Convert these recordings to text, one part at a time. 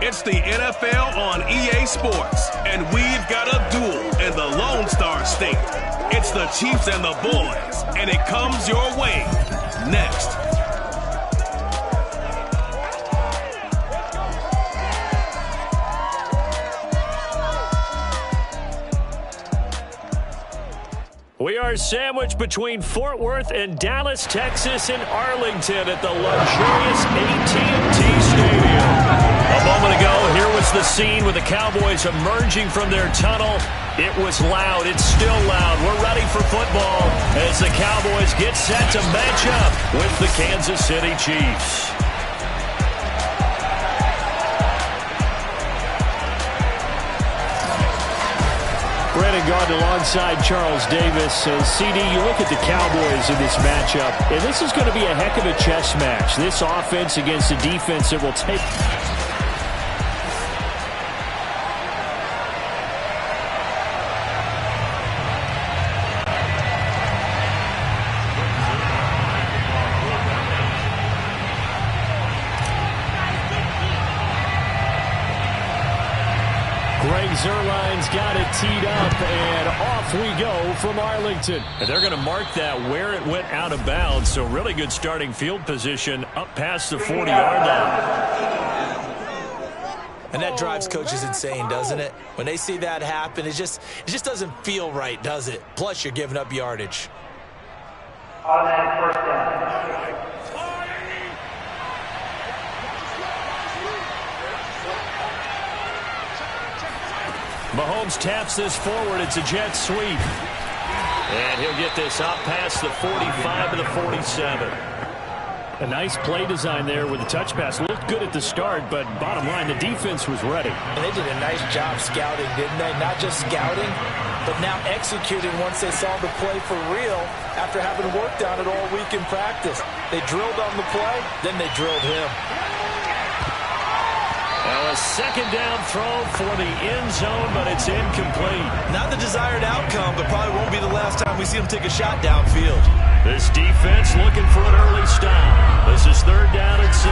It's the NFL on EA Sports, and we've got a duel in the Lone Star State. It's the Chiefs and the Boys, and it comes your way next. We are sandwiched between Fort Worth and Dallas, Texas, and Arlington at the luxurious AT&T Stadium. A moment ago, here was the scene with the Cowboys emerging from their tunnel. It was loud. It's still loud. We're ready for football as the Cowboys get set to match up with the Kansas City Chiefs. Brandon Gaudin alongside Charles Davis. CD, you look at the Cowboys in this matchup, and this is going to be a heck of a chess match. This offense against a defense that will take... Zerline's got it teed up, and off we go from Arlington. And they're going to mark that where it went out of bounds, so really good starting field position up past the 40-yard line. And that drives coaches insane, doesn't it? When they see that happen, it just doesn't feel right, does it? Plus, you're giving up yardage. Automatic first down. Mahomes taps this forward. It's a jet sweep. And he'll get this out past the 45 to the 47. A nice play design there with the touch pass. Looked good at the start, but bottom line, the defense was ready. And they did a nice job scouting, didn't they? Not just scouting, but now executing once they saw the play for real after having worked on it all week in practice. They drilled on the play, then they drilled him. Now a second down throw for the end zone, but it's incomplete. Not the desired outcome, but probably won't be the last time we see him take a shot downfield. This defense looking for an early stop. This is 3rd down and 6.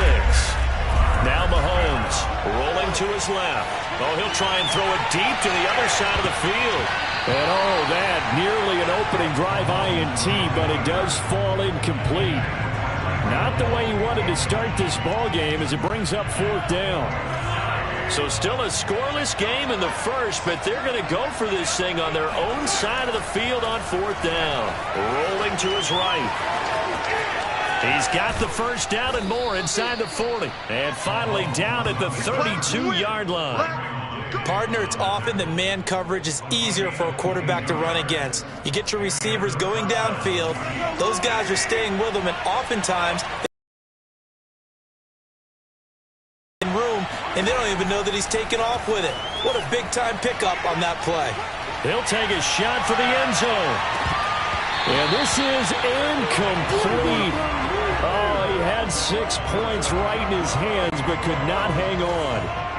Now Mahomes rolling to his left. Oh, he'll try and throw it deep to the other side of the field. And oh, that nearly an opening drive INT, but it does fall incomplete. Not the way he wanted to start this ball game as it brings up 4th down. So still a scoreless game in the first, but they're going to go for this thing on their own side of the field on 4th down. Rolling to his right. He's got the first down and more inside the 40. And finally down at the 32-yard line. Partner, it's often that man coverage is easier for a quarterback to run against. You get your receivers going downfield. Those guys are staying with them, and oftentimes in room, and they don't even know that he's taken off with it. What a big-time pickup on that play. He'll take a shot for the end zone. And this is incomplete. Oh, he had 6 points right in his hands, but could not hang on.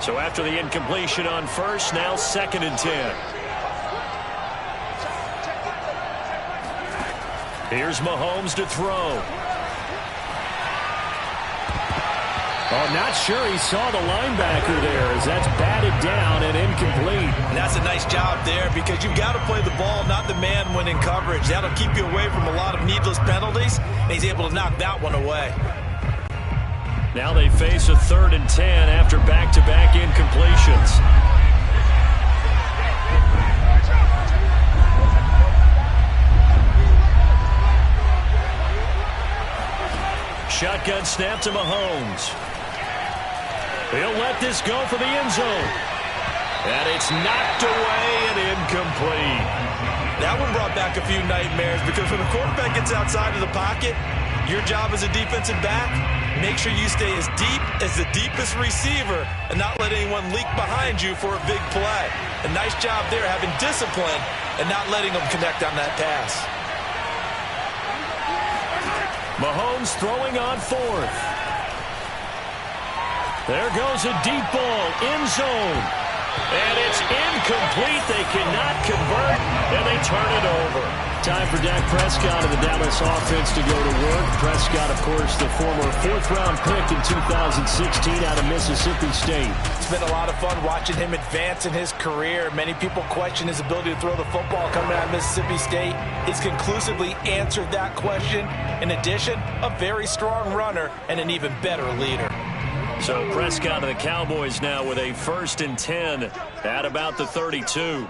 So after the incompletion on first, now 2nd and 10. Here's Mahomes to throw. Oh, not sure he saw the linebacker there as that's batted down and incomplete. And that's a nice job there because you've got to play the ball, not the man when in coverage. That'll keep you away from a lot of needless penalties, and he's able to knock that one away. Now they face a 3rd and 10 after back-to-back incompletions. Shotgun snap to Mahomes. He'll let this go for the end zone. And it's knocked away and incomplete. That one brought back a few nightmares because when a quarterback gets outside of the pocket, your job as a defensive back, make sure you stay as deep as the deepest receiver and not let anyone leak behind you for a big play. A nice job there having discipline and not letting them connect on that pass. Mahomes throwing on 4th. There goes a deep ball, end zone. And it's incomplete. They cannot convert, and they turn it over. Time for Dak Prescott and the Dallas offense to go to work. Prescott, of course, the former fourth-round pick in 2016 out of Mississippi State. It's been a lot of fun watching him advance in his career. Many people question his ability to throw the football coming out of Mississippi State. He's conclusively answered that question. In addition, a very strong runner and an even better leader. So Prescott and the Cowboys now with a 1st and 10 at about the 32.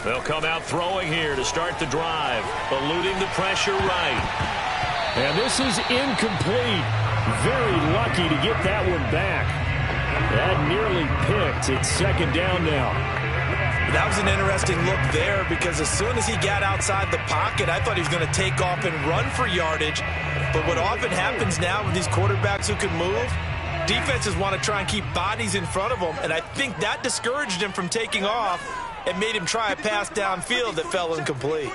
They'll come out throwing here to start the drive, eluding the pressure right. And this is incomplete. Very lucky to get that one back. That nearly picked. It's 2nd down now. That was an interesting look there because as soon as he got outside the pocket, I thought he was going to take off and run for yardage. But what often happens now with these quarterbacks who can move, defenses want to try and keep bodies in front of them, and I think that discouraged him from taking off and made him try a pass downfield that fell incomplete.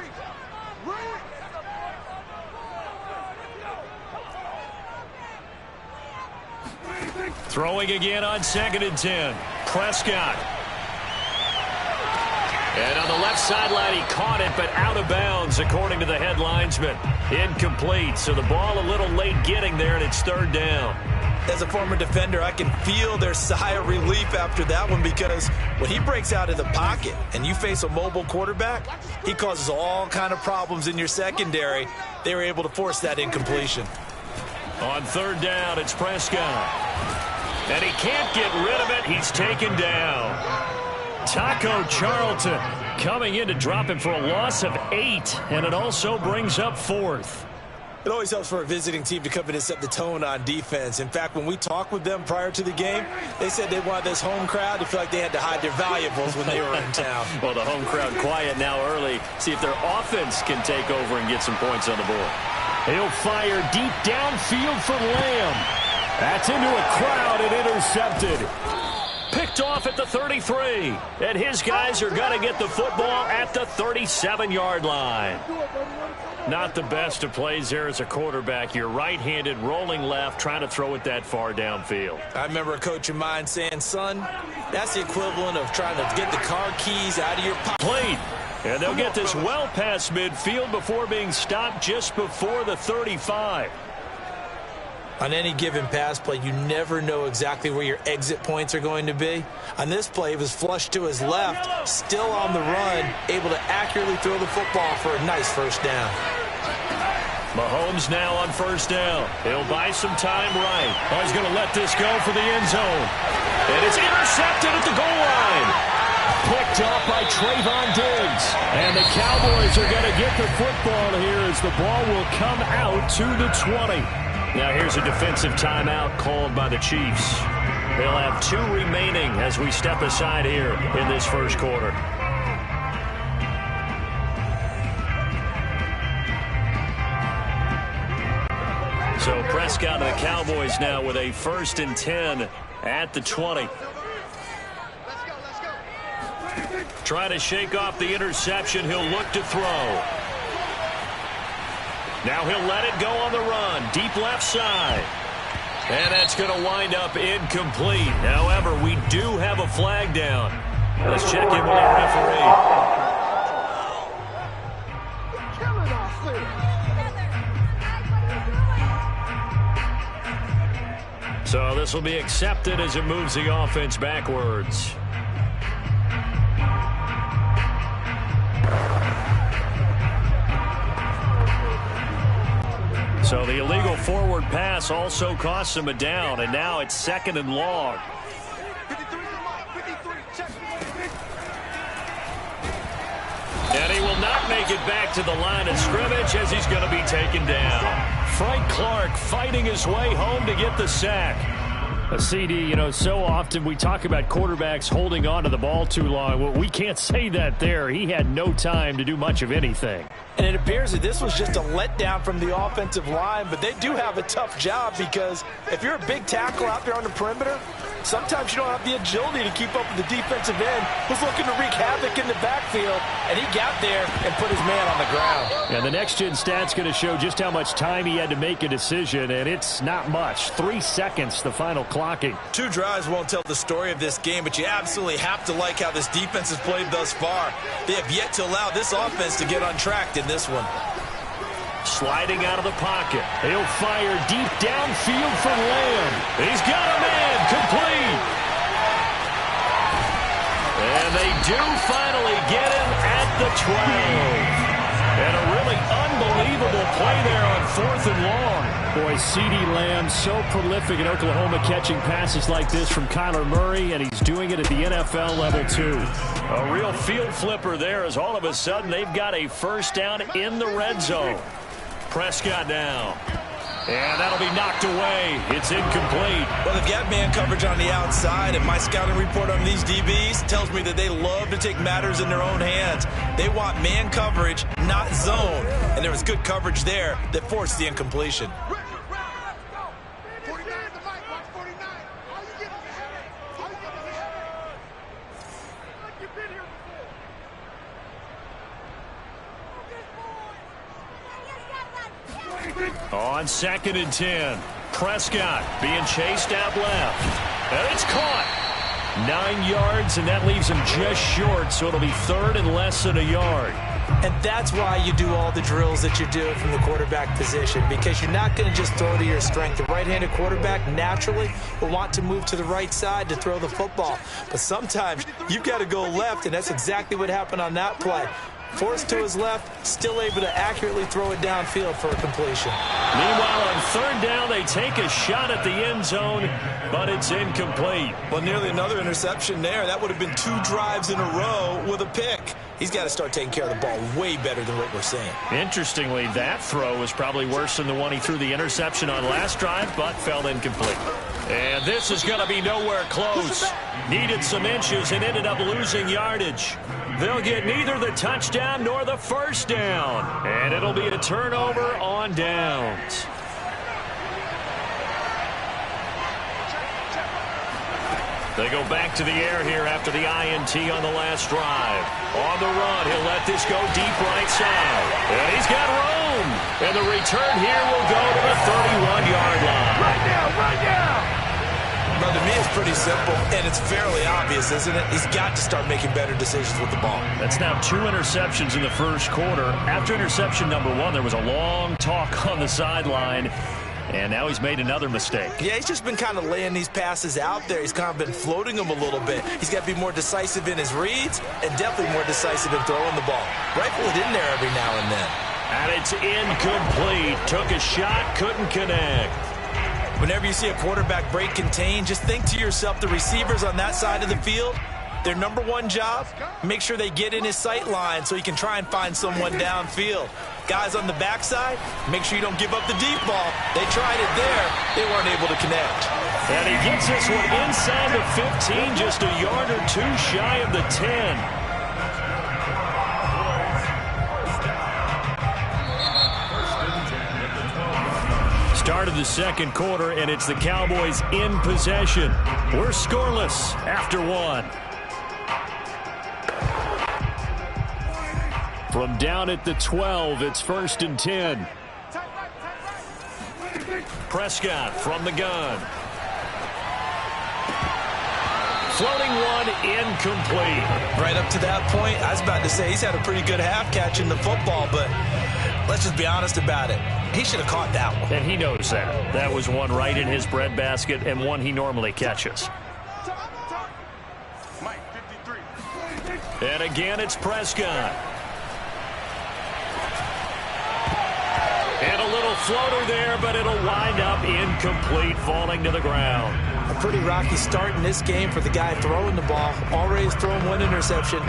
Throwing again on 2nd and 10. Prescott. And on the left sideline, he caught it, but out of bounds, according to the head linesman. Incomplete, so the ball a little late getting there, and it's 3rd down. As a former defender, I can feel their sigh of relief after that one because when he breaks out of the pocket and you face a mobile quarterback, he causes all kind of problems in your secondary. They were able to force that incompletion. On 3rd down, it's Prescott. And he can't get rid of it. He's taken down. Taco Charlton coming in to drop him for a loss of 8, and it also brings up 4th. It always helps for a visiting team to come in and set the tone on defense. In fact, when we talked with them prior to the game, they said they wanted this home crowd to feel like they had to hide their valuables when they were in town. Well, the home crowd quiet now early. See if their offense can take over and get some points on the board. He'll fire deep downfield for Lamb. That's into a crowd and intercepted. Picked off at the 33. And his guys are going to get the football at the 37-yard line. Not the best of plays there as a quarterback. You're right-handed, rolling left, trying to throw it that far downfield. I remember a coach of mine saying, son, that's the equivalent of trying to get the car keys out of your pocket. Played. And they'll get this well past midfield before being stopped just before the 35. On any given pass play, you never know exactly where your exit points are going to be. On this play, it was flushed to his left, still on the run, able to accurately throw the football for a nice 1st down. Mahomes now on 1st down. He'll buy some time right. Oh, he's going to let this go for the end zone. And it's intercepted at the goal line. Picked up by Trayvon Diggs. And the Cowboys are going to get the football here as the ball will come out to the 20. Now here's a defensive timeout called by the Chiefs. They'll have 2 remaining as we step aside here in this 1st quarter. So Prescott and the Cowboys now with a 1st and 10 at the 20. Trying to shake off the interception. He'll look to throw. Now he'll let it go on the run. Deep left side. And that's going to wind up incomplete. However, we do have a flag down. Let's check in with our referee. So this will be accepted as it moves the offense backwards. So the illegal forward pass also costs him a down, and now it's 2nd and long. And he will not make it back to the line of scrimmage as he's going to be taken down. Frank Clark fighting his way home to get the sack. A CD, you know, so often we talk about quarterbacks holding on to the ball too long. Well, we can't say that there. He had no time to do much of anything. And it appears that this was just a letdown from the offensive line, but they do have a tough job because if you're a big tackle out there on the perimeter, Sometimes you don't have the agility to keep up with the defensive end who's looking to wreak havoc in the backfield, and he got there and put his man on the ground. And the next-gen stat's going to show just how much time he had to make a decision, and it's not much. 3 seconds, the final clocking. 2 drives won't tell the story of this game, but you absolutely have to like how this defense has played thus far. They have yet to allow this offense to get untracked in this one. Sliding out of the pocket. He'll fire deep downfield for Lamb. He's got a man complete. And they do finally get him at the 12. And a really unbelievable play there on 4th and long. Boy, CeeDee Lamb so prolific in Oklahoma catching passes like this from Kyler Murray, and he's doing it at the NFL level too. A real field flipper there as all of a sudden they've got a first down in the red zone. Prescott now. And that'll be knocked away. It's incomplete. Well, they've got man coverage on the outside, and my scouting report on these DBs tells me that they love to take matters in their own hands. They want man coverage, not zone. And there was good coverage there that forced the incompletion. On 2nd and 10, Prescott being chased out left. And it's caught. 9 yards, and that leaves him just short, so it'll be 3rd and less than a yard. And that's why you do all the drills that you do from the quarterback position, because you're not going to just throw to your strength. The right-handed quarterback naturally will want to move to the right side to throw the football. But sometimes you've got to go left, and that's exactly what happened on that play. Forced to his left, still able to accurately throw it downfield for a completion. Meanwhile, on 3rd down, they take a shot at the end zone, but it's incomplete. Well, nearly another interception there. That would have been 2 drives in a row with a pick. He's got to start taking care of the ball way better than what we're seeing. Interestingly, that throw was probably worse than the one he threw the interception on last drive, but fell incomplete. And this is going to be nowhere close. Needed some inches and ended up losing yardage. They'll get neither the touchdown nor the first down. And it'll be a turnover on downs. They go back to the air here after the INT on the last drive. On the run, he'll let this go deep right side. And he's got room. And the return here will go to the 31-yard line. Right now. Well, to me, it's pretty simple, and it's fairly obvious, isn't it? He's got to start making better decisions with the ball. That's now 2 interceptions in the first quarter. After interception number 1, there was a long talk on the sideline, and now he's made another mistake. Yeah, he's just been kind of laying these passes out there. He's kind of been floating them a little bit. He's got to be more decisive in his reads and definitely more decisive in throwing the ball. Rifle it in there every now and then. And it's incomplete. Took a shot, couldn't connect. Whenever you see a quarterback break contain, just think to yourself, the receivers on that side of the field, their number 1 job, make sure they get in his sight line so he can try and find someone downfield. Guys on the backside, make sure you don't give up the deep ball. They tried it there. They weren't able to connect. And he gets this one inside the 15, just a yard or 2 shy of the 10. Start of the second quarter, and it's the Cowboys in possession. We're scoreless after 1. From down at the 12, it's 1st and 10. Prescott from the gun. Floating one, incomplete. Right up to that point, I was about to say he's had a pretty good half catching the football, but let's just be honest about it. He should have caught that one. And he knows that. That was one right in his breadbasket and one he normally catches. And again, it's Prescott. And a little floater there, but it'll wind up incomplete, falling to the ground. A pretty rocky start in this game for the guy throwing the ball. Already has thrown 1 interception.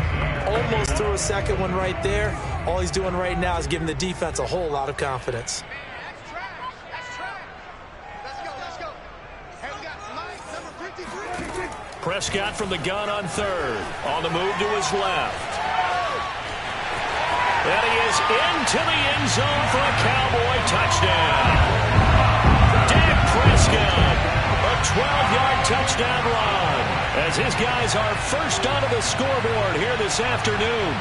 Almost threw a second one right there. All he's doing right now is giving the defense a whole lot of confidence. Prescott from the gun on 3rd. On the move to his left. And he is into the end zone for a Cowboy touchdown. Dak Prescott, a 12-yard touchdown run as his guys are first onto the scoreboard here this afternoon.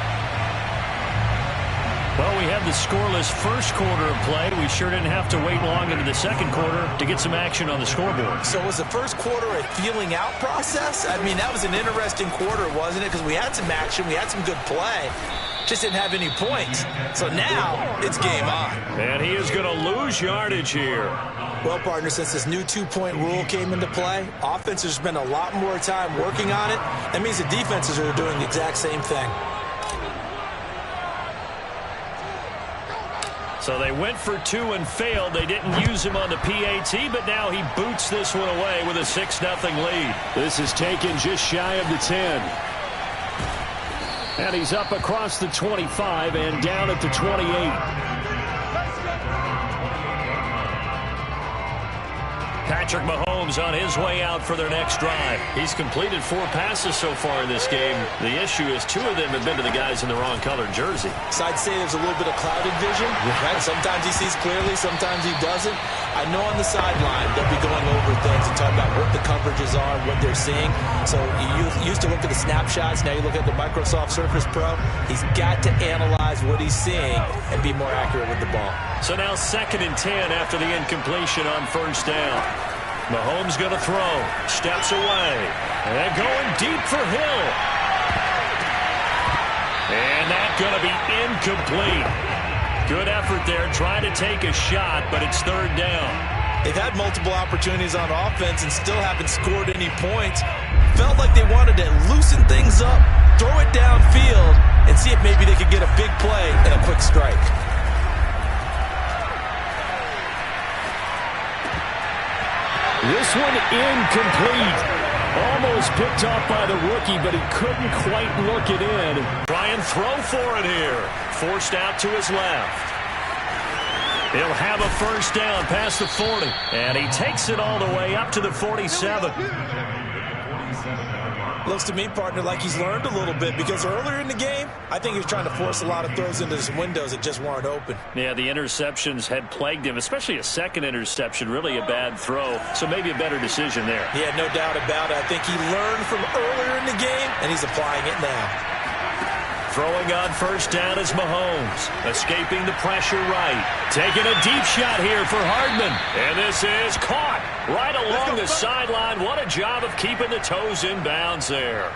Well, we had the scoreless first quarter of play. We sure didn't have to wait long into the second quarter to get some action on the scoreboard. So was the first quarter a feeling out process? I mean, that was an interesting quarter, wasn't it? Because we had some action, we had some good play. Just didn't have any points. So now it's game on. And he is going to lose yardage here. Well, partner, since this new two-point rule came into play, offenses spend a lot more time working on it. That means the defenses are doing the exact same thing. So they went for two and failed. They didn't use him on the PAT, but now he boots this one away with a 6-0 lead. This is taken just shy of the 10. And he's up across the 25 and down at the 28. Patrick Mahomes on his way out for their next drive. He's completed 4 passes so far in this game. The issue is 2 of them have been to the guys in the wrong colored jersey. So I'd say there's a little bit of clouded vision. Right? Sometimes he sees clearly, sometimes he doesn't. I know on the sideline they'll be going over things and talking about what the coverages are, what they're seeing. So you used to look at the snapshots. Now you look at the Microsoft Surface Pro. He's got to analyze what he's seeing and be more accurate with the ball. So now 2nd and 10 after the incompletion on first down. Mahomes going to throw. Steps away. And going deep for Hill. And that's going to be incomplete. Good effort there trying to take a shot, but it's 3rd down. They've had multiple opportunities on offense and still haven't scored any points. Felt like they wanted to loosen things up, throw it downfield, and see if maybe they could get a big play and a quick strike. This one incomplete. Almost picked off by the rookie, but he couldn't quite look it in. Try and throw for it here. Forced out to his left. He'll have a first down past the 40. And he takes it all the way up to the 47. Looks to me, partner, like he's learned a little bit because earlier in the game, I think he was trying to force a lot of throws into some windows that just weren't open. Yeah, the interceptions had plagued him, especially a second interception, really a bad throw. So maybe a better decision there. Yeah, no doubt about it. I think he learned from earlier in the game, and he's applying it now. Throwing on first down is Mahomes. Escaping the pressure right. Taking a deep shot here for Hardman. And this is caught right along the sideline. What a job of keeping the toes in bounds there.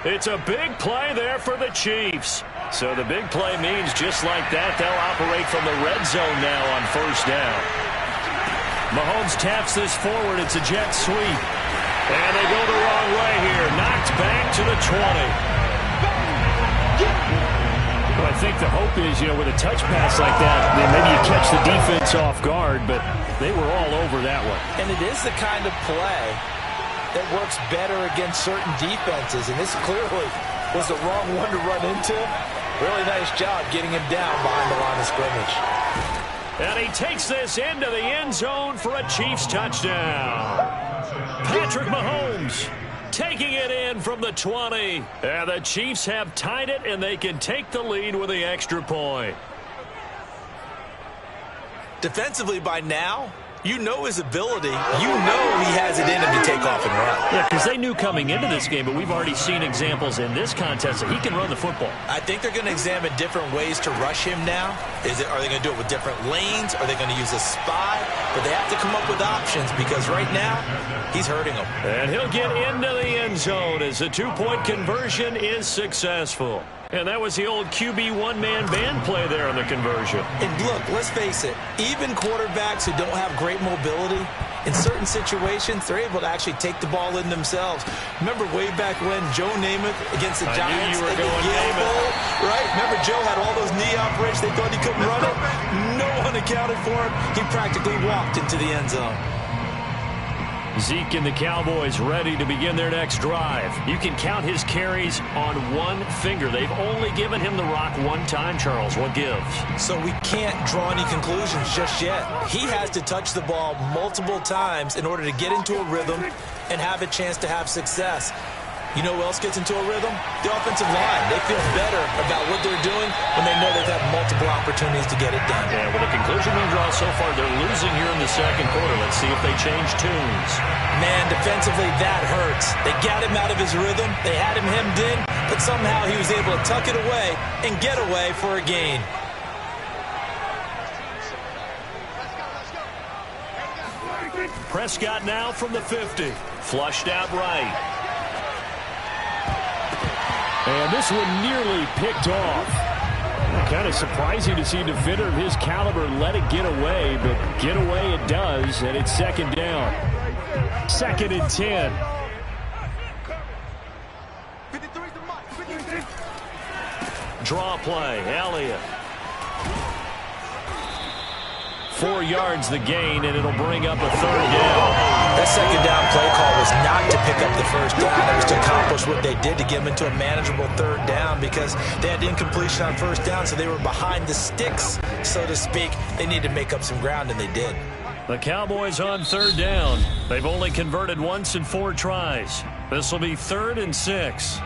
It's a big play there for the Chiefs. So the big play means just like that, they'll operate from the red zone now on first down. Mahomes taps this forward. It's a jet sweep. And they go the wrong way here. Knocked back to the 20. Well, I think the hope is, with a touch pass like that, then maybe you catch the defense off guard, but they were all over that one. And it is the kind of play that works better against certain defenses, and this clearly was the wrong one to run into. Really nice job getting him down behind the line of scrimmage. And he takes this into the end zone for a Chiefs touchdown. Patrick Mahomes taking it in from the 20. And the Chiefs have tied it, and they can take the lead with the extra point. Defensively by now, you know his ability. You know he has it in him to take off and run. Yeah, because they knew coming into this game, but we've already seen examples in this contest that he can run the football. I think they're going to examine different ways to rush him now. Are they going to do it with different lanes? Are they going to use a spy? But they have to come up with options because right now, he's hurting them. And he'll get into the end zone as the two-point conversion is successful. And that was the old QB one-man band play there on the conversion. And look, let's face it, even quarterbacks who don't have great mobility, in certain situations, they're able to actually take the ball in themselves. Remember way back when Joe Namath against the Giants in the Yale Bowl, right? Remember Joe had all those knee operations. They thought he couldn't run it. No one accounted for him. He practically walked into the end zone. Zeke and the Cowboys ready to begin their next drive. You can count his carries on one finger. They've only given him the rock one time, Charles. What gives? So we can't draw any conclusions just yet. He has to touch the ball multiple times in order to get into a rhythm and have a chance to have success. You know who else gets into a rhythm? The offensive line. They feel better about what they're doing when they know they've had multiple opportunities to get it done. Yeah, well, the conclusion we draw so far, they're losing here in the second quarter. Let's see if they change tunes. Man, defensively, that hurts. They got him out of his rhythm. They had him hemmed in, but somehow he was able to tuck it away and get away for a gain. Prescott now from the 50. Flushed out right. And this one nearly picked off. Kind of surprising to see a defender of his caliber let it get away, but get away it does, and it's second down. 2nd and 10. Draw play, Elliott. 4 yards the gain, and it'll bring up a 3rd down. That second down play call was not to pick up the first down. It was to accomplish what they did to get them into a manageable 3rd down because they had incompletion on 1st down, so they were behind the sticks, so to speak. They needed to make up some ground, and they did. The Cowboys on 3rd down. They've only converted once in 4 tries. This will be 3rd and 6.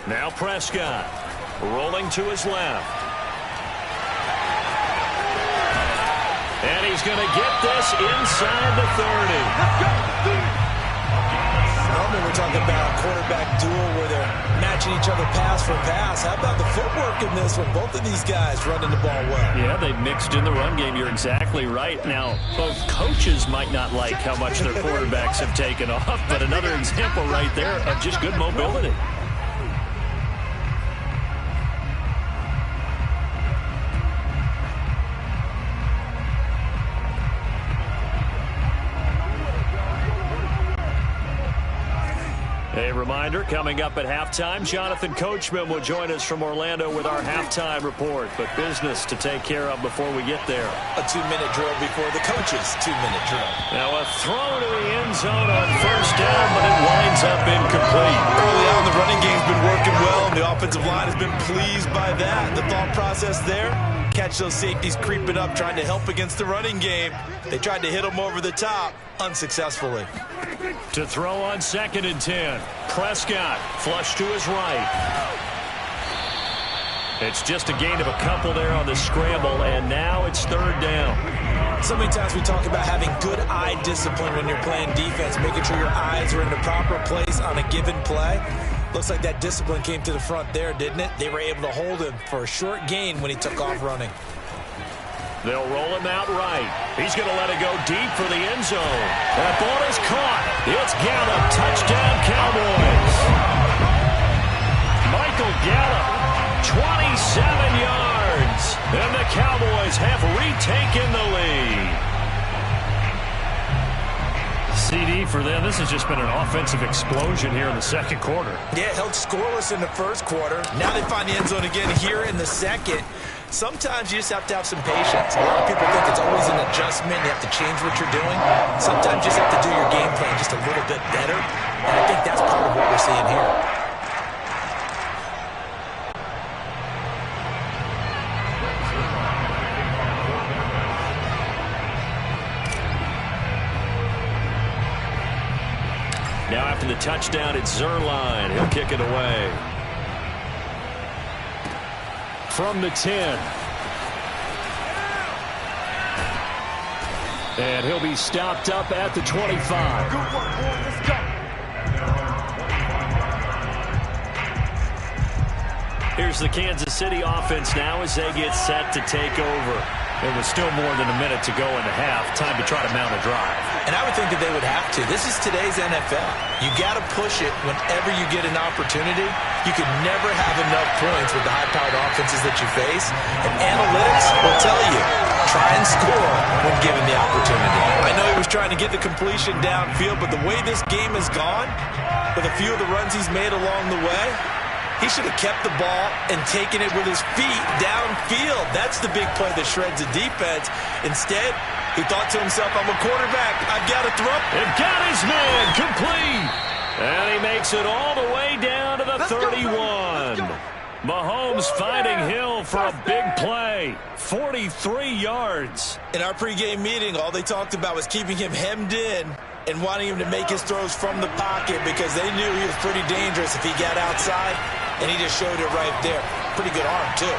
Now Prescott rolling to his left. And he's going to get this inside the 30. Normally we're talking about a quarterback duel where they're matching each other pass for pass. How about the footwork in this one? Both of these guys running the ball well. Yeah, they mixed in the run game. You're exactly right. Now, both coaches might not like how much their quarterbacks have taken off, but another example right there of just good mobility. A reminder, coming up at halftime, Jonathan Coachman will join us from Orlando with our halftime report. But business to take care of before we get there. A 2-minute drill before the coach's 2-minute drill. Now a throw to the end zone on 1st down, but it winds up incomplete. Early on, the running game's been working well, and the offensive line has been pleased by that. The thought process there, catch those safeties creeping up, trying to help against the running game. They tried to hit them over the top, unsuccessfully. To throw on 2nd and 10. Prescott flush to his right. It's just a gain of a couple there on the scramble, and now it's 3rd down. So many times we talk about having good eye discipline when you're playing defense, making sure your eyes are in the proper place on a given play. Looks like that discipline came to the front there, didn't it? They were able to hold him for a short gain when he took off running. They'll roll him out right. He's going to let it go deep for the end zone. That ball is caught. It's Gallup. Touchdown, Cowboys. Michael Gallup, 27 yards. And the Cowboys have retaken the lead. CD for them. This has just been an offensive explosion here in the second quarter. Yeah, held scoreless in the first quarter. Now they find the end zone again here in the second. Sometimes you just have to have some patience. A lot of people think it's always an adjustment. You have to change what you're doing. Sometimes you just have to do your game plan just a little bit better. And I think that's part of what we're seeing here. Now after the touchdown, it's Zerline. He'll kick it away. From the 10. And he'll be stopped up at the 25. Good work, boy. Let's go. Here's the Kansas City offense now as they get set to take over. It was still more than a minute to go in the half. Time to try to mount a drive. And I would think that they would have to. This is today's NFL. You got to push it whenever you get an opportunity. You could never have enough points with the high-powered offenses that you face. And analytics will tell you, try and score when given the opportunity. I know he was trying to get the completion downfield, but the way this game has gone, with a few of the runs he's made along the way, he should have kept the ball and taken it with his feet downfield. That's the big play that shreds the defense. Instead, he thought to himself, I'm a quarterback. I've got to throw. And got his man complete. And he makes it all the way down to the 31. Mahomes finding Hill for a big play. 43 yards. In our pregame meeting, all they talked about was keeping him hemmed in and wanting him to make his throws from the pocket because they knew he was pretty dangerous if he got outside, and he just showed it right there. Pretty good arm, too.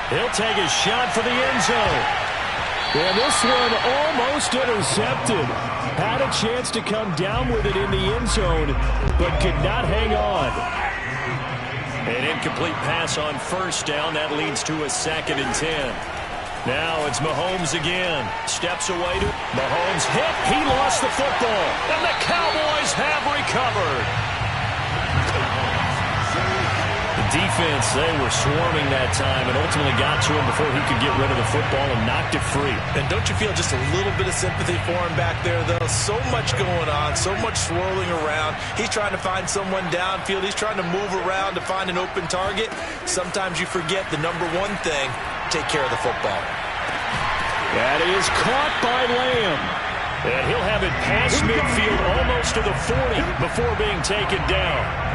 He'll take a shot for the end zone. And this one almost intercepted. Had a chance to come down with it in the end zone, but could not hang on. An incomplete pass on first down. That leads to a 2nd and 10. Now it's Mahomes again. Steps away to Mahomes hit. He lost the football. And the Cowboys have recovered. The defense, they were swarming that time and ultimately got to him before he could get rid of the football and knocked it free. And don't you feel just a little bit of sympathy for him back there, though? So much going on, so much swirling around. He's trying to find someone downfield. He's trying to move around to find an open target. Sometimes you forget the number one thing, take care of the football. That is caught by Lamb. And he'll have it past midfield almost to the 40 before being taken down.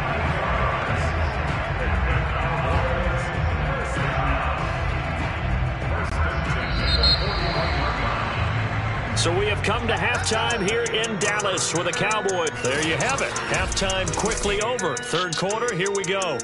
So we have come to halftime here in Dallas with the Cowboys. There you have it. Halftime quickly over. Third quarter, here we go.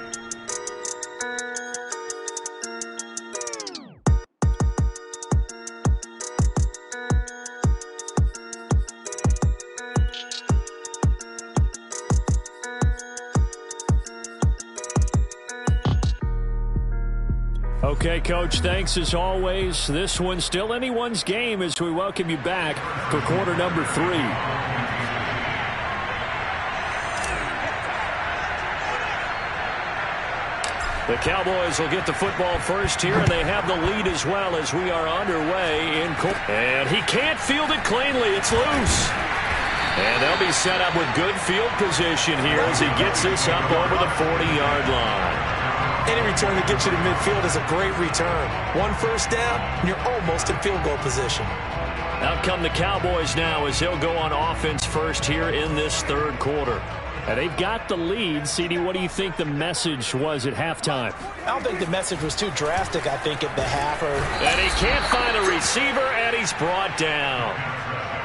Okay, Coach, thanks as always. This one's still anyone's game as we welcome you back for quarter number 3. The Cowboys will get the football first here, and they have the lead as well as we are underway in quarter. And he can't field it cleanly. It's loose. And they'll be set up with good field position here as he gets this up over the 40-yard line. Any return that gets you to midfield is a great return. One first down, and you're almost in field goal position. Out come the Cowboys now as they'll go on offense first here in this third quarter. And they've got the lead. CD, what do you think the message was at halftime? I don't think the message was too drastic, I think, at the half. And he can't find a receiver, and he's brought down.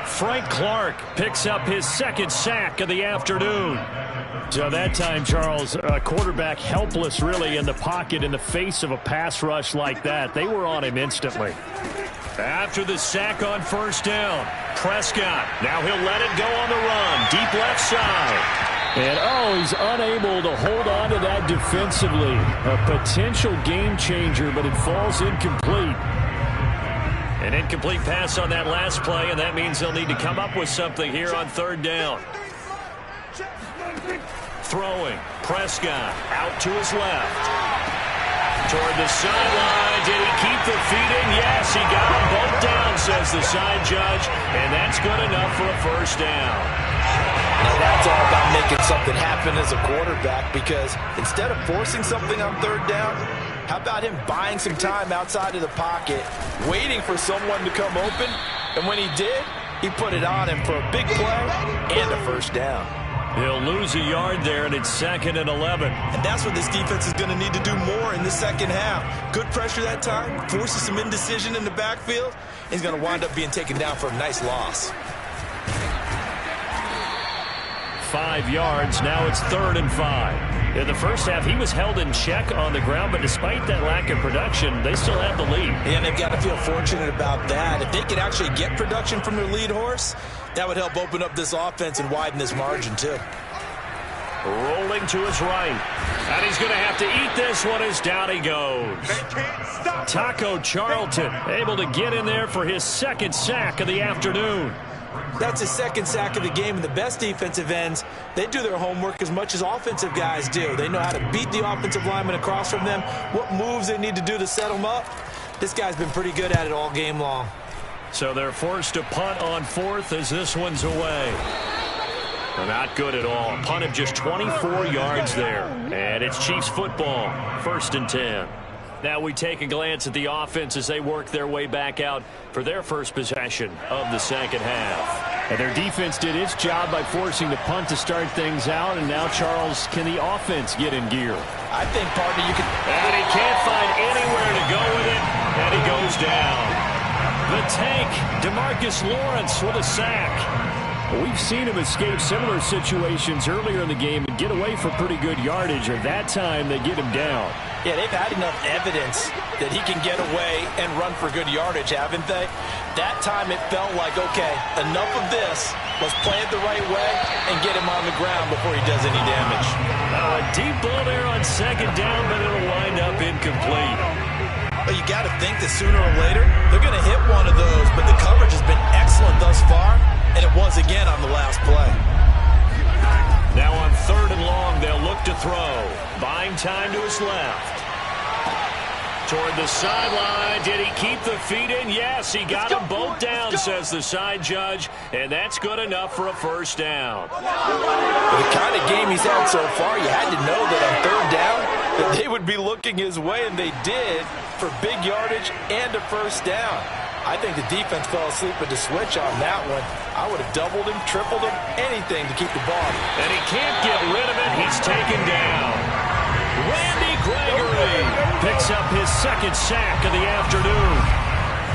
Frank Clark picks up his 2nd sack of the afternoon. So that time, Charles, a quarterback helpless really in the pocket in the face of a pass rush like that. They were on him instantly. After the sack on first down, Prescott. Now he'll let it go on the run. Deep left side. And, he's unable to hold on to that defensively. A potential game changer, but it falls incomplete. An incomplete pass on that last play, and that means they'll need to come up with something here on third down. Throwing. Prescott out to his left. Toward the sideline. Did he keep the feet in? Yes, he got them both down, says the side judge. And that's good enough for a first down. Now that's all about making something happen as a quarterback, because instead of forcing something on third down, how about him buying some time outside of the pocket, waiting for someone to come open, and when he did, he put it on him for a big play and a first down. He'll lose a yard there, and it's 2nd and 11. And that's what this defense is going to need to do more in the second half. Good pressure that time, forces some indecision in the backfield. He's going to wind up being taken down for a nice loss. 5 yards. Now it's 3rd and 5. In the first half, he was held in check on the ground, but despite that lack of production, they still have the lead. And they've got to feel fortunate about that. If they could actually get production from their lead horse, that would help open up this offense and widen this margin, too. Rolling to his right. And he's going to have to eat this one as down he goes. Taco Charlton able to get in there for his 2nd sack of the afternoon. That's his 2nd sack of the game, and the best defensive ends, they do their homework as much as offensive guys do. They know how to beat the offensive lineman across from them, what moves they need to do to set them up. This guy's been pretty good at it all game long. So they're forced to punt on 4th as this one's away. Not good at all. A punt of just 24 yards there. And it's Chiefs football. 1st and 10. Now we take a glance at the offense as they work their way back out for their first possession of the second half. And their defense did its job by forcing the punt to start things out. And now, Charles, can the offense get in gear? I think, partner, you can... And he can't find anywhere to go with it, and he goes down. The tank, DeMarcus Lawrence with a sack. We've seen him escape similar situations earlier in the game and get away for pretty good yardage, or that time they get him down. Yeah, they've had enough evidence that he can get away and run for good yardage, haven't they? That time it felt like, okay, enough of this. Let's play it the right way and get him on the ground before he does any damage. A deep ball there on second down, but it'll wind up incomplete. Well, you got to think that sooner or later they're going to hit one of those, but the coverage has been excellent thus far, and it was again on the last play. Now on third and long, they'll look to throw. Buying time to his left. Toward the sideline. Did he keep the feet in? Yes, he got them both down, says the side judge, and that's good enough for a first down. The kind of game he's had so far, you had to know that on third down that they would be looking his way, and they did, for big yardage and a first down. I think the defense fell asleep with the switch on that one. I would have doubled him, tripled him, anything to keep the ball. And he can't get rid of it. He's taken down. Randy Gregory picks up his second sack of the afternoon.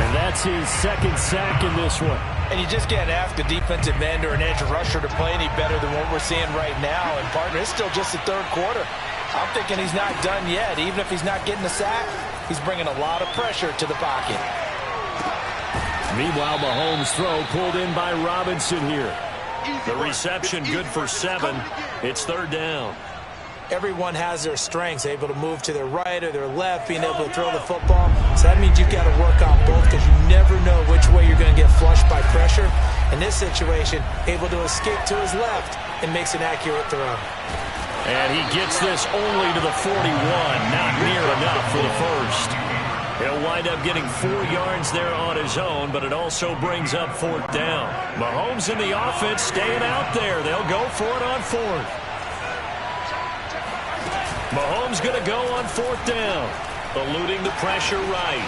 And that's his second sack in this one. And you just can't ask a defensive end or an edge rusher to play any better than what we're seeing right now. And, partner, it's still just the third quarter. I'm thinking he's not done yet. Even if he's not getting a sack, he's bringing a lot of pressure to the pocket. Meanwhile, Mahomes' throw pulled in by Robinson here. The reception good for 7. It's third down. Everyone has their strengths, able to move to their right or their left, being able to throw the football. So that means you've got to work on both because you never know which way you're going to get flushed by pressure. In this situation, able to escape to his left and makes an accurate throw. And he gets this only to the 41, not near enough for the first. He'll wind up getting 4 yards there on his own, but it also brings up fourth down. Mahomes in the offense staying out there. They'll go for it on fourth. Mahomes going to go on fourth down, eluding the pressure right.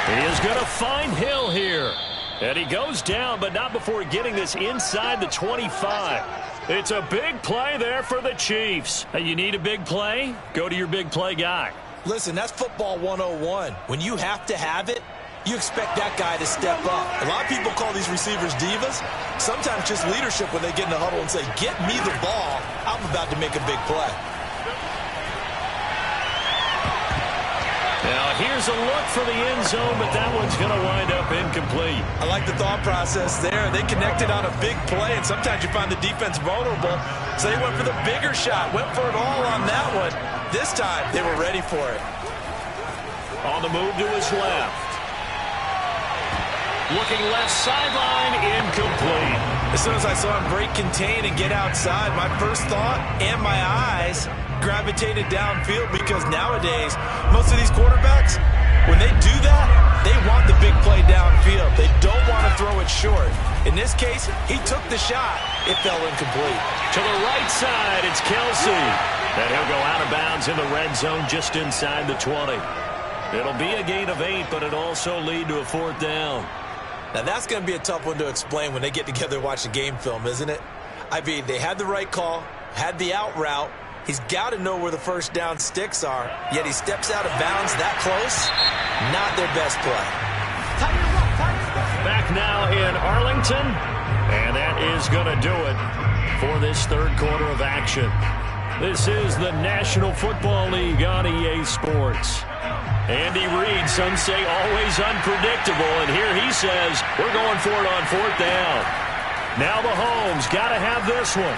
He is going to find Hill here. And he goes down, but not before getting this inside the 25. It's a big play there for the Chiefs. Hey, you need a big play? Go to your big play guy. Listen, that's football 101. When you have to have it, you expect that guy to step up. A lot of people call these receivers divas. Sometimes just leadership when they get in the huddle and say, get me the ball. I'm about to make a big play. Now here's a look for the end zone, but that one's going to wind up incomplete. I like the thought process there. They connected on a big play, and sometimes you find the defense vulnerable. So they went for the bigger shot, went for it all on that one. This time, they were ready for it. On the move to his left. Looking left sideline, incomplete. As soon as I saw him break contain and get outside, my first thought and my eyes gravitated downfield because nowadays, most of these quarterbacks, when they do that, they want the big play downfield. They don't want to throw it short. In this case, he took the shot. It fell incomplete. To the right side, it's Kelsey. And he'll go out of bounds in the red zone just inside the 20. It'll be a gain of 8, but it'll also lead to a fourth down. Now, that's going to be a tough one to explain when they get together and watch the game film, isn't it? I mean, they had the right call, had the out route. He's got to know where the first down sticks are, yet he steps out of bounds that close. Not their best play. Back now in Arlington, and that is going to do it for this third quarter of action. This is the National Football League on EA Sports. Andy Reid, some say always unpredictable, and here he says we're going for it on fourth down. Now Mahomes got to have this one.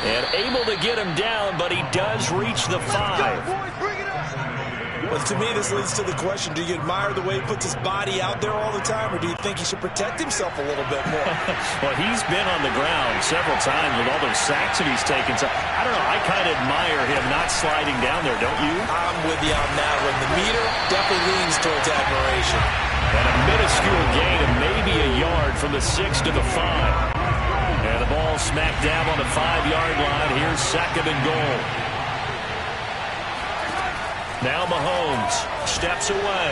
And able to get him down, but he does reach the 5. Well, to me, this leads to the question, do you admire the way he puts his body out there all the time, or do you think he should protect himself a little bit more? Well, he's been on the ground several times with all those sacks that he's taken. So, I don't know, I kind of admire him not sliding down there, don't you? I'm with you on that one. The meter definitely leans towards admiration. And a minuscule gain of maybe a yard from the 6 to the 5. And the ball smacked down on the 5-yard line. Here's 2nd and goal. Now Mahomes steps away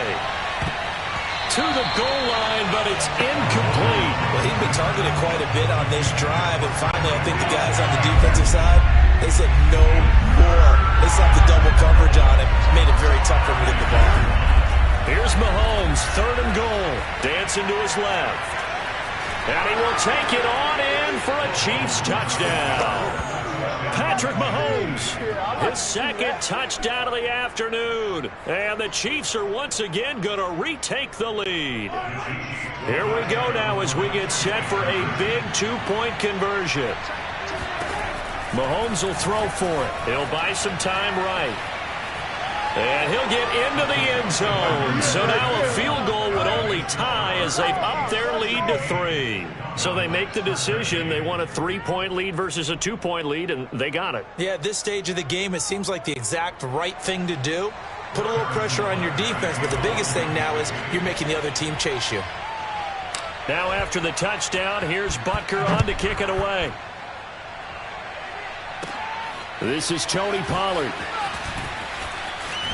to the goal line, but it's incomplete. Well, he's been targeted quite a bit on this drive, and finally I think the guys on the defensive side, they said no more. They slapped the double coverage on him, made it very tough for him to get the ball. Here's Mahomes, 3rd and goal, dancing to his left. And he will take it on in for a Chiefs touchdown. Patrick Mahomes, his 2nd touchdown of the afternoon. And the Chiefs are once again going to retake the lead. Here we go now as we get set for a big 2-point conversion. Mahomes will throw for it. He'll buy some time right. And he'll get into the end zone. So now a field goal would only tie as they've upped their lead to 3. So they make the decision. They want a 3-point lead versus a 2-point lead, and they got it. Yeah, at this stage of the game, it seems like the exact right thing to do. Put a little pressure on your defense, but the biggest thing now is you're making the other team chase you. Now after the touchdown, here's Butker on to kick it away. This is Tony Pollard.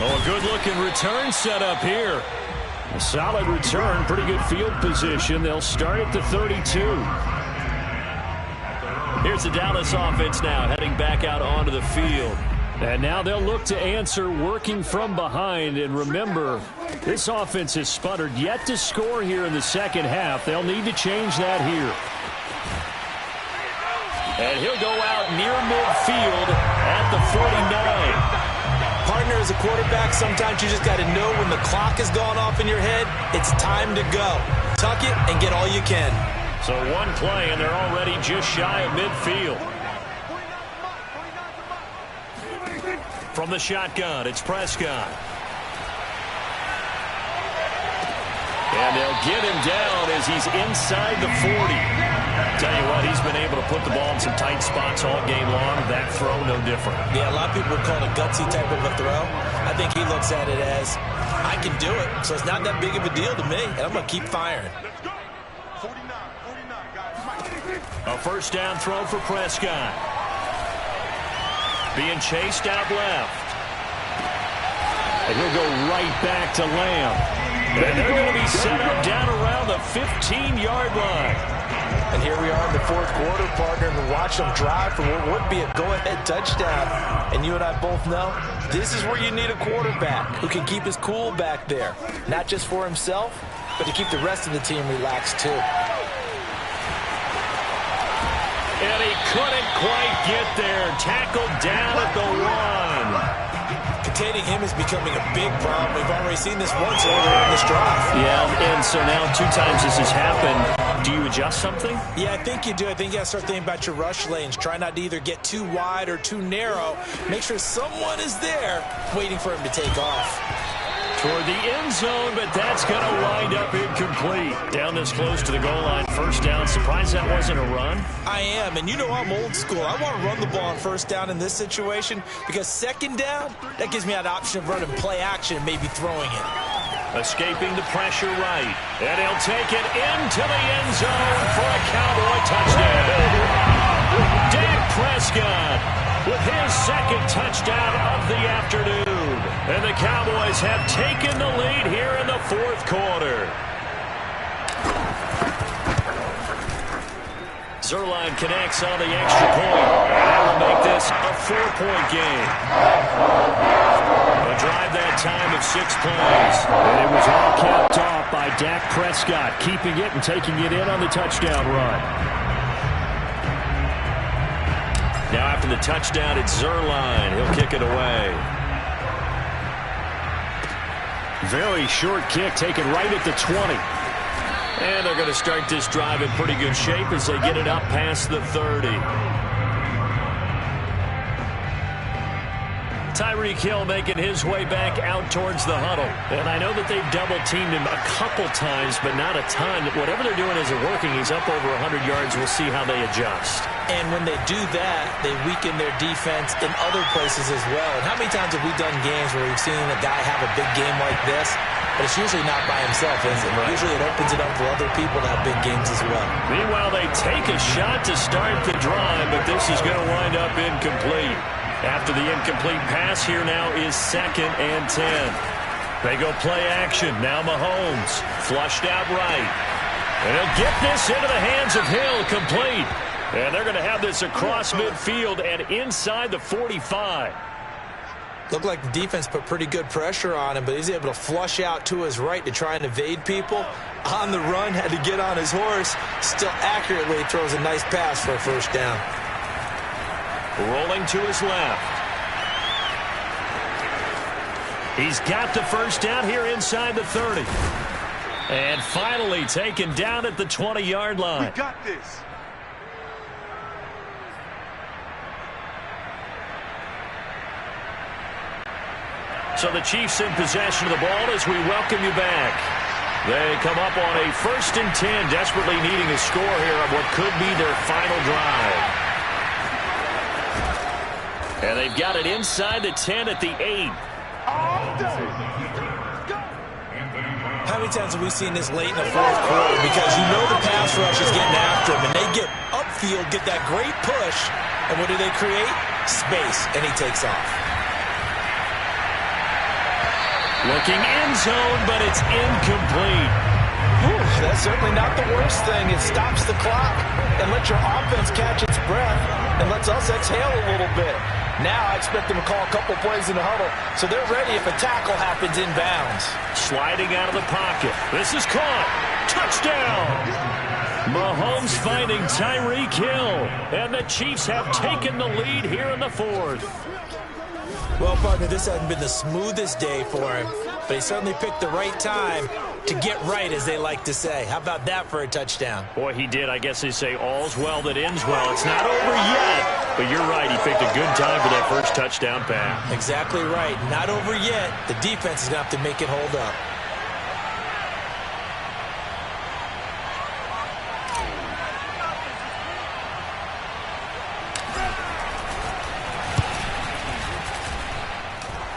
Oh, a good-looking return set up here. A solid return, pretty good field position. They'll start at the 32. Here's the Dallas offense now, heading back out onto the field. And now they'll look to answer working from behind. And remember, this offense has sputtered yet to score here in the second half. They'll need to change that here. And he'll go out near midfield at the 49. Partner, as a quarterback, sometimes you just got to know when the clock has gone off in your head, it's time to go. Tuck it and get all you can. So one play, and they're already just shy of midfield. From the shotgun, it's Prescott. And they'll get him down as he's inside the 40. Tell you what, he's been able to put the ball in some tight spots all game long. That throw, no different. Yeah, a lot of people would call it a gutsy type of a throw. I think he looks at it as, I can do it, so it's not that big of a deal to me, and I'm going to keep firing. A first down throw for Prescott. Being chased out left. And he'll go right back to Lamb. And they're going to be set up down around the 15-yard line. And here we are in the 4th quarter, partner, and watch them drive for what would be a go-ahead touchdown. And you and I both know this is where you need a quarterback who can keep his cool back there. Not just for himself, but to keep the rest of the team relaxed too. And he couldn't quite get there. Tackled down at the 1. Containing him is becoming a big problem. We've already seen this once earlier in this drive. Yeah, and so now 2 times this has happened. Do you adjust something? Yeah, I think you do. I think you got to start thinking about your rush lanes. Try not to either get too wide or too narrow. Make sure someone is there waiting for him to take off. Toward the end zone, but that's going to wind up incomplete. Down this close to the goal line, first down. Surprised that wasn't a run? I am, and you know I'm old school. I want to run the ball on first down in this situation because second down, that gives me that option of running play action and maybe throwing it. Escaping the pressure right, and he'll take it into the end zone for a Cowboy touchdown. Dak Prescott with his 2nd touchdown of the afternoon. And the Cowboys have taken the lead here in the 4th quarter. Zerline connects on the extra point. That will make this a 4-point game. A drive that time of 6 plays. And it was all capped off by Dak Prescott, keeping it and taking it in on the touchdown run. Now after the touchdown, it's Zerline. He'll kick it away. Very short kick, taken right at the 20. And they're going to start this drive in pretty good shape as they get it up past the 30. Tyreek Hill making his way back out towards the huddle. And I know that they've double-teamed him a couple times, but not a ton. Whatever they're doing isn't working. He's up over 100 yards. We'll see how they adjust. And when they do that, they weaken their defense in other places as well. And how many times have we done games where we've seen a guy have a big game like this, but it's usually not by himself, is it? Right. Usually it opens it up for other people to have big games as well. Meanwhile, they take a shot to start the drive, but this is going to wind up incomplete. After the incomplete pass, here now is 2nd and 10. They go play action. Now Mahomes flushed out right. And he'll get this into the hands of Hill, complete. And they're going to have this across midfield and inside the 45. Looked like the defense put pretty good pressure on him, but he's able to flush out to his right to try and evade people. On the run, had to get on his horse. Still accurately throws a nice pass for a first down. Rolling to his left. He's got the first down here inside the 30. And finally taken down at the 20-yard line. We got this. So the Chiefs in possession of the ball as we welcome you back. They come up on a 1st and 10, desperately needing a score here on what could be their final drive. And they've got it inside the 10 at the 8. How many times have we seen this late in the 4th quarter? Because you know the pass rush is getting after him, and they get upfield, get that great push, and what do they create? Space, and he takes off. Looking end zone, but it's incomplete. Whew, that's certainly not the worst thing. It stops the clock and lets your offense catch its breath and lets us exhale a little bit. Now I expect them to call a couple plays in the huddle, so they're ready if a tackle happens inbounds. Sliding out of the pocket. This is caught. Touchdown! Mahomes finding Tyreek Hill, and the Chiefs have taken the lead here in the 4th. Well, partner, this hasn't been the smoothest day for him, but he certainly picked the right time to get right, as they like to say. How about that for a touchdown? Boy, he did. I guess they say all's well that ends well. It's not over yet, but you're right. He picked a good time for that first touchdown pass. Exactly right. Not over yet. The defense is going to have to make it hold up.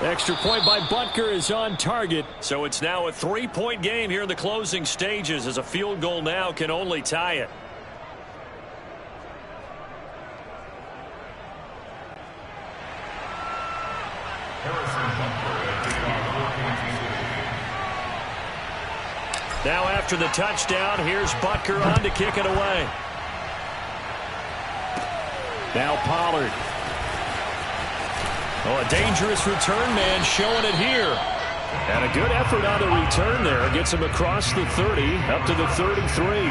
Extra point by Butker is on target. So it's now a 3-point game here in the closing stages, as a field goal now can only tie it. Now after the touchdown, here's Butker on to kick it away. Now Pollard. Oh, a dangerous return man showing it here. And a good effort on the return there. Gets him across the 30, up to the 33.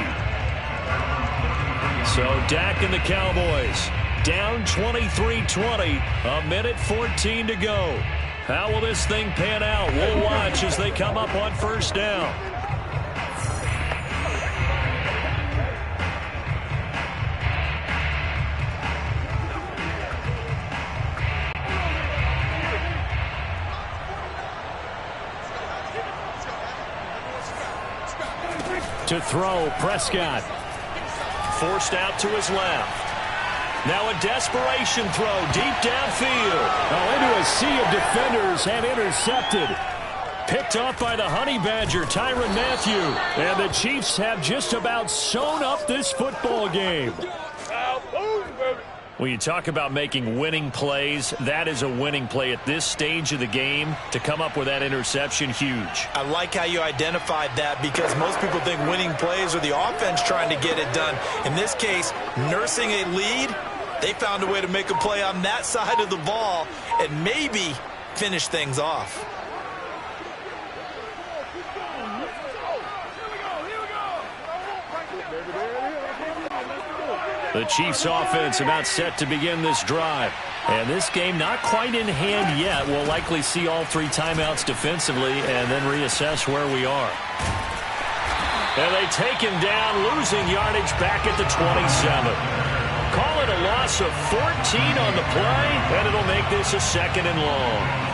So Dak and the Cowboys down 23-20, a minute 14 to go. How will this thing pan out? We'll watch as they come up on first down. To throw, Prescott. Forced out to his left. Now a desperation throw deep downfield. Oh, into a sea of defenders and intercepted. Picked off by the Honey Badger, Tyrann Mathieu. And the Chiefs have just about sewn up this football game. When you talk about making winning plays, that is a winning play at this stage of the game. To come up with that interception, huge. I like how you identified that, because most people think winning plays are the offense trying to get it done. In this case, nursing a lead, they found a way to make a play on that side of the ball and maybe finish things off. The Chiefs offense about set to begin this drive. And this game not quite in hand yet. We'll likely see all 3 timeouts defensively and then reassess where we are. And they take him down, losing yardage back at the 27. Call it a loss loss of 14 on the play, and it'll make this a 2nd and long.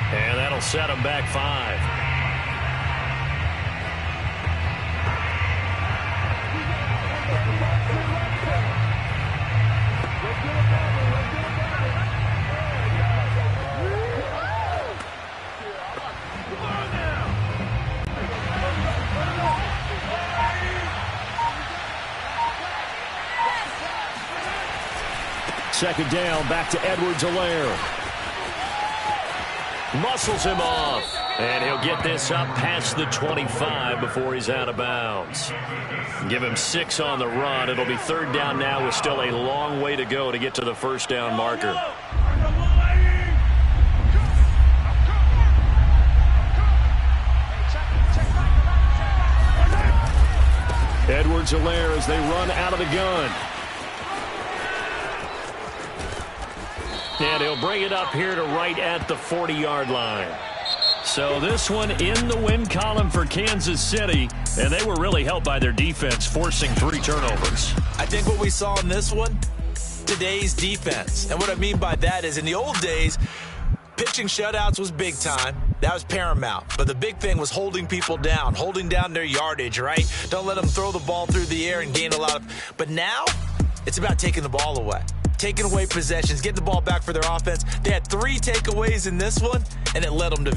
And that'll set them back 5. Second down, back to Edwards-Helaire. Muscles him off. And he'll get this up past the 25 before he's out of bounds. Give him 6 on the run. It'll be 3rd down now with still a long way to go to get to the 1st down marker. Edwards-Helaire as they run out of the gun. And he'll bring it up here to right at the 40-yard line. So this one in the win column for Kansas City, and they were really helped by their defense, forcing 3 turnovers. I think what we saw in this one, today's defense. And what I mean by that is in the old days, pitching shutouts was big time. That was paramount. But the big thing was holding people down, holding down their yardage, right? Don't let them throw the ball through the air and gain a lot of... But now, it's about taking the ball away. Taking away possessions, getting the ball back for their offense. They had 3 takeaways in this one, and it led them to victory.